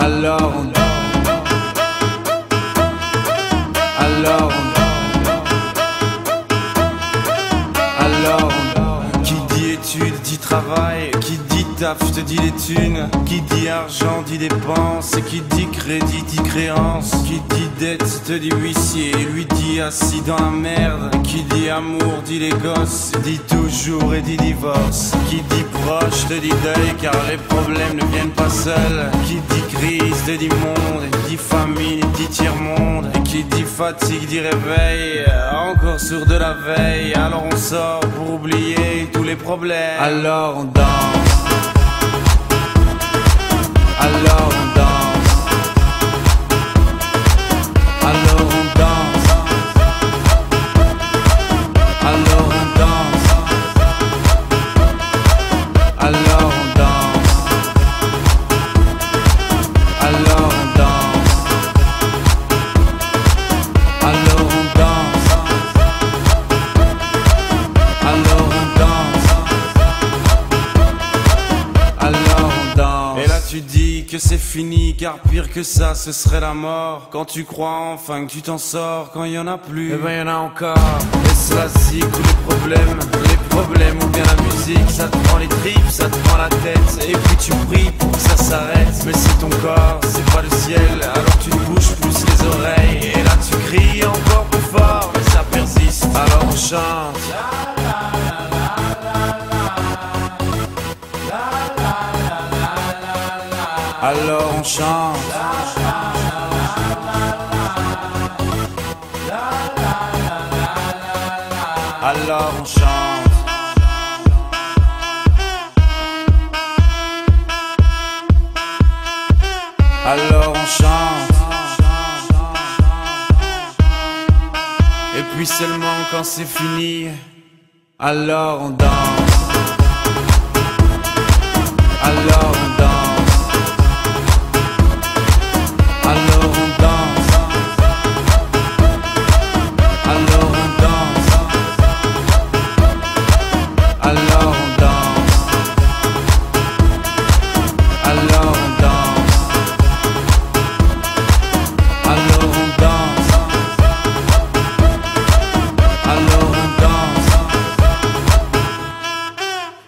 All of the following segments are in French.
Alors on danse. Alors on qui dit études dit travail, qui dit taf te dit les thunes, qui dit argent dit dépenses, qui dit crédit dit créance, qui dit dette te dit huissier, lui dit assis dans la merde, qui dit amour dit les gosses, dit toujours et dit divorce, qui dit proche te dit deuil car les problèmes ne viennent pas seuls, qui dit crise te dit monde, dit famine dit tiers-monde, et qui dit fatigue dit réveil, encore sourd de la veille, alors on sort pour oublier tous les problèmes. Alors on danse. Alors on danse. Alors on danse. Alors on danse. Alors on danse. Alors on danse. Alors on danse. Alors on danse. Alors on danse. Et là tu dis que c'est fini, car pire que ça ce serait la mort. Quand tu crois enfin que tu t'en sors, quand il y en a plus, eh ben y en a encore. Et cela zig tous les problèmes ou bien la musique, ça te prend les tripes, ça te prend la tête. Et puis tu pries pour que ça s'arrête. Mais si ton corps c'est pas le ciel, alors tu te bouges plus les oreilles. Et là tu cries encore plus fort, mais ça persiste. Alors on chante. Alors on chante. Alors on chante. Alors on chante. Et puis seulement quand c'est fini, alors on danse. Alors on danse. Alors on danse. Alors on danse. Alors on danse. Alors on danse. Alors on danse. Alors on danse.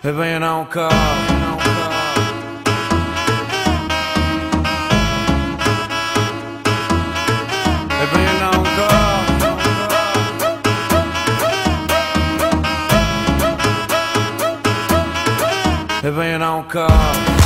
Eh ben y'en a encore. Eh ben y'en a encore. Eh ben y'en a encore.